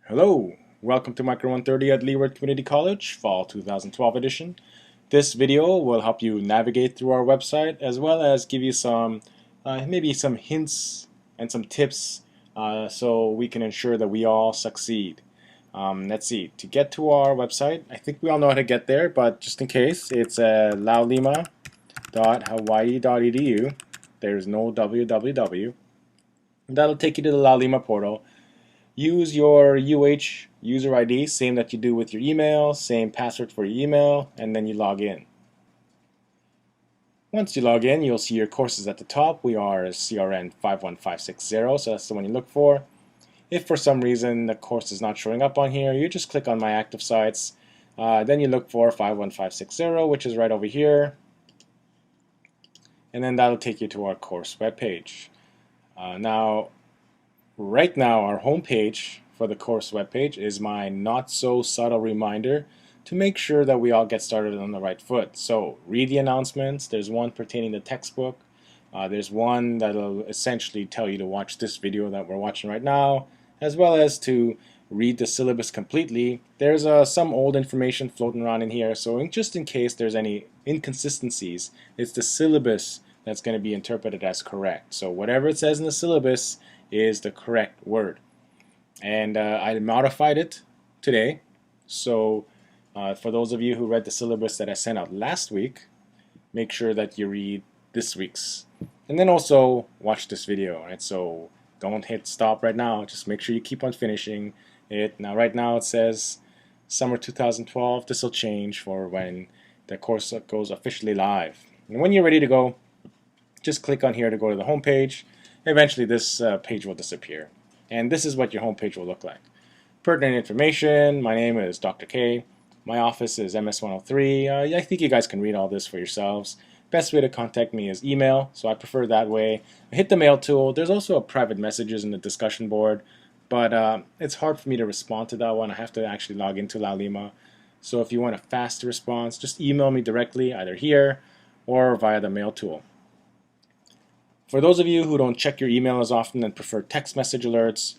Hello, welcome to Micro 130 at Leeward Community College, Fall 2012 edition. This video will help you navigate through our website as well as give you some maybe some hints and some tips so we can ensure that we all succeed. Let's see, to get to our website, I think we all know how to get there, but just in case, it's laulima.hawaii.edu. There's no www. That'll take you to the Laulima portal. Use your user ID, same that you do with your email, same password for your email, and then you log in. Once you log in, you'll see your courses at the top. We are CRN 51560, so that's the one you look for. If for some reason the course is not showing up on here, you just click on My Active Sites. Then you look for 51560, which is right over here. And then that'll take you to our course webpage. Right now, our homepage for the course webpage is my not-so-subtle reminder to make sure that we all get started on the right foot. So read the announcements. There's one pertaining to textbook. There's one that'll essentially tell you to watch this video that we're watching right now, as well as to read the syllabus completely. There's some old information floating around in here, so just in case there's any inconsistencies, it's the syllabus that's going to be interpreted as correct. So whatever it says in the syllabus is the correct word. And I modified it today. So for those of you who read the syllabus that I sent out last week, make sure that you read this week's. And then also watch this video, right? So don't hit stop right now. Just make sure you keep on finishing it. Now, right now it says summer 2012. This will change for when the course goes officially live. And when you're ready to go, just click on here to go to the home page. Eventually this page will disappear. And this is what your home page will look like. Pertinent information, my name is Dr. K. My office is MS103. I think you guys can read all this for yourselves. Best way to contact me is email, so I prefer that way. Hit the mail tool. There's also a private messages in the discussion board, but it's hard for me to respond to that one. I have to actually log into Laulima. So if you want a fast response, just email me directly, either here or via the mail tool. For those of you who don't check your email as often and prefer text message alerts,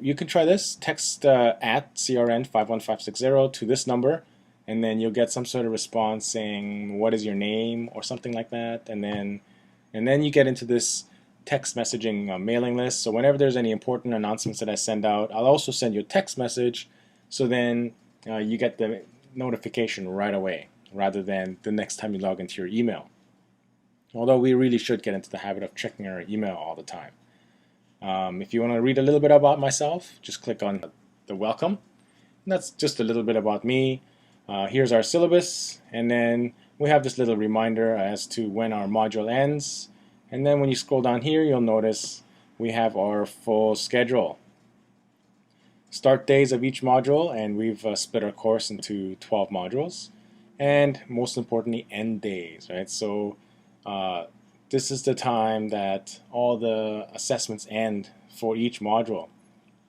you can try this. Text at CRN 51560 to this number, and then you'll get some sort of response saying what is your name or something like that, and then you get into this text messaging mailing list. So whenever there's any important announcements that I send out, I'll also send you a text message, so then you get the notification right away rather than the next time you log into your email. Although we really should get into the habit of checking our email all the time. If you want to read a little bit about myself, just click on the welcome. And that's just a little bit about me. Here's our syllabus, and then we have this little reminder as to when our module ends. And then when you scroll down here, you'll notice we have our full schedule. Start days of each module, and we've split our course into 12 modules. And most importantly, end days, right? So this is the time that all the assessments end for each module.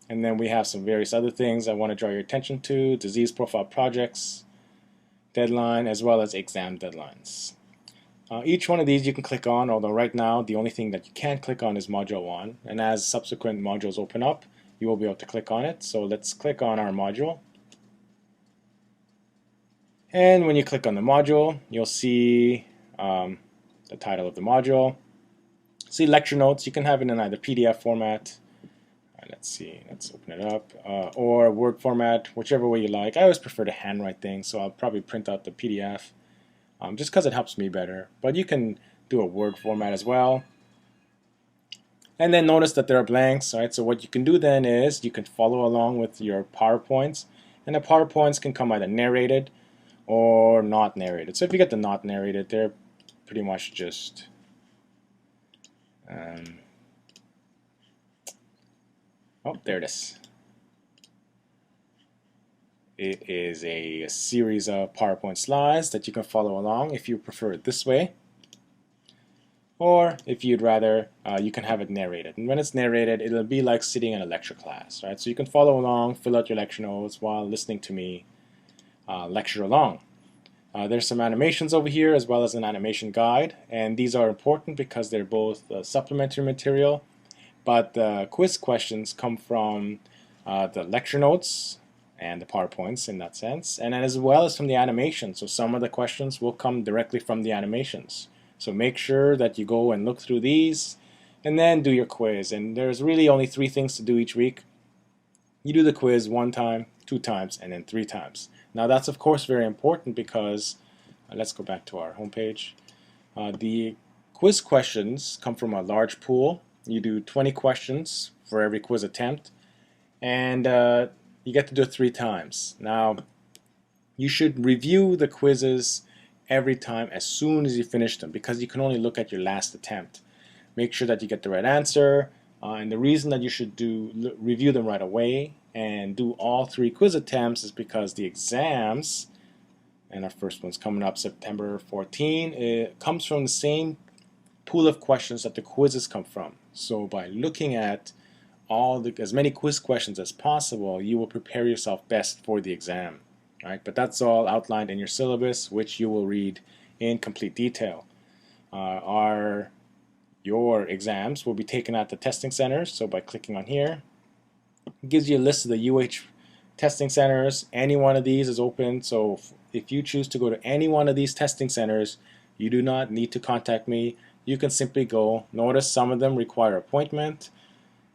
And then we have some various other things I want to draw your attention to: disease profile projects, deadline, as well as exam deadlines. Each one of these you can click on, although right now the only thing that you can't click on is module 1. And as subsequent modules open up, you will be able to click on it. So let's click on our module. And when you click on the module, you'll see the title of the module. See lecture notes. You can have it in either PDF format. Let's see, let's open it up, or Word format, whichever way you like. I always prefer to handwrite things, so I'll probably print out the PDF just because it helps me better. But you can do a Word format as well. And then notice that there are blanks, right? So what you can do then is you can follow along with your PowerPoints, and the PowerPoints can come either narrated or not narrated. So if you get the not narrated, they're pretty much just oh, there it is. It is a series of PowerPoint slides that you can follow along if you prefer it this way, or if you'd rather, you can have it narrated. And when it's narrated, it'll be like sitting in a lecture class, right? So you can follow along, fill out your lecture notes while listening to me lecture along. There's some animations over here as well as an animation guide, and these are important because they're both supplementary material, but the quiz questions come from the lecture notes and the PowerPoints in that sense, and then as well as from the animation. So some of the questions will come directly from the animations. So make sure that you go and look through these and then do your quiz. And there's really only 3 things to do each week. You do the quiz 1 time, 2 times, and then 3 times. Now that's of course very important because, let's go back to our homepage. The quiz questions come from a large pool. You do 20 questions for every quiz attempt, and you get to do it 3 times. Now, you should review the quizzes every time as soon as you finish them, because you can only look at your last attempt. Make sure that you get the right answer, and the reason that you should review them right away and do all 3 quiz attempts is because the exams, and our first one's coming up September 14, it comes from the same pool of questions that the quizzes come from. So by looking at as many quiz questions as possible, you will prepare yourself best for the exam. Right? But that's all outlined in your syllabus, which you will read in complete detail. Your exams will be taken at the testing centers. So by clicking on here, it gives you a list of the UH testing centers. Any one of these is open. So if you choose to go to any one of these testing centers, you do not need to contact me. You can simply go. Notice some of them require appointment.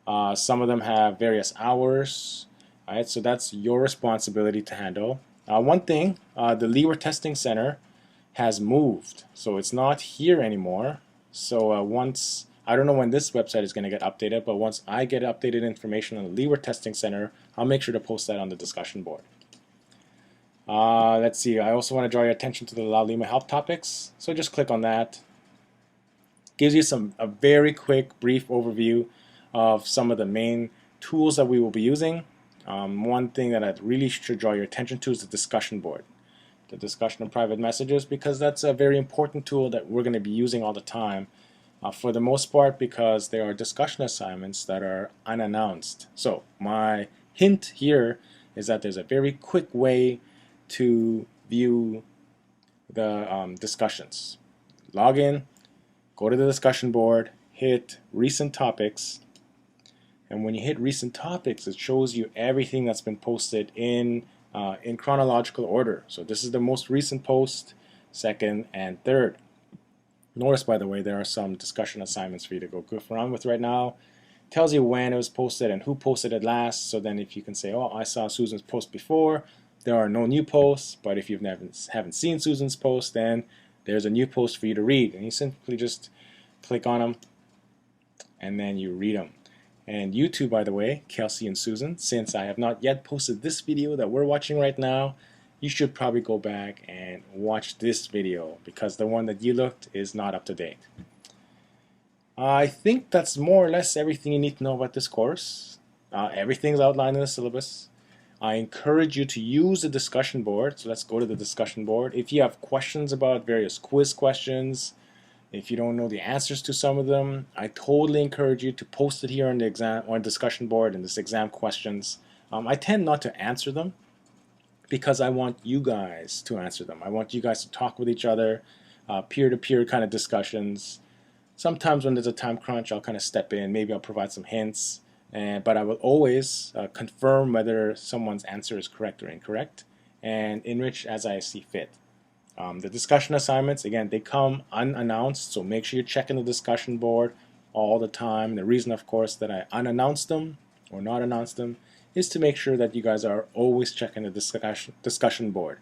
Some of them have various hours. All right, so that's your responsibility to handle. One thing, the Leeward Testing Center has moved, so it's not here anymore. So I don't know when this website is going to get updated, but once I get updated information on the Leeward Testing Center, I'll make sure to post that on the discussion board. Let's see, I also want to draw your attention to the Laulima help topics, so just click on that. Gives you a very quick, brief overview of some of the main tools that we will be using. One thing that I really should draw your attention to is the discussion board. The discussion of private messages, because that's a very important tool that we're going to be using all the time, for the most part, because there are discussion assignments that are unannounced. So my hint here is that there's a very quick way to view the discussions. Log in, go to the discussion board, hit recent topics, and when you hit recent topics, it shows you everything that's been posted in chronological order. So this is the most recent post, second and third. Notice, by the way, there are some discussion assignments for you to go goof around with right now. It tells you when it was posted and who posted it last. So then if you can say, oh, I saw Susan's post before, there are no new posts. But if you haven't seen Susan's post, then there's a new post for you to read. And you simply just click on them and then you read them. And you two, by the way, Kelsey and Susan, since I have not yet posted this video that we're watching right now, you should probably go back and watch this video, because the one that you looked is not up to date. I think that's more or less everything you need to know about this course. Everything's outlined in the syllabus. I encourage you to use the discussion board. So let's go to the discussion board. If you have questions about various quiz questions, if you don't know the answers to some of them, I totally encourage you to post it here on the exam or discussion board in this exam questions. I tend not to answer them because I want you guys to answer them. I want you guys to talk with each other, peer-to-peer kind of discussions. Sometimes when there's a time crunch, I'll kind of step in. Maybe I'll provide some hints, but I will always confirm whether someone's answer is correct or incorrect, and enrich as I see fit. The discussion assignments, again, they come unannounced, so make sure you're checking the discussion board all the time. The reason, of course, that I unannounce them or not announce them is to make sure that you guys are always checking the discussion board,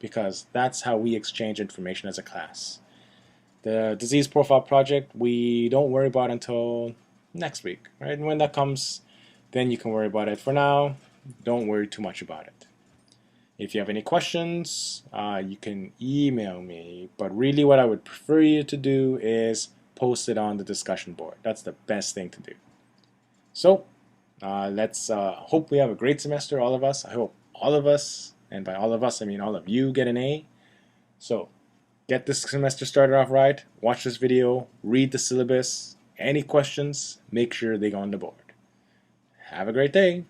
because that's how we exchange information as a class. The disease profile project, we don't worry about until next week, right? And when that comes, then you can worry about it. For now, don't worry too much about it. If you have any questions, you can email me, but really what I would prefer you to do is post it on the discussion board. That's the best thing to do. So let's hope we have a great semester, all of us. I hope all of us, and by all of us I mean all of you, get an A. So get this semester started off right. Watch this video, read the syllabus. Any questions, make sure they go on the board. Have a great day.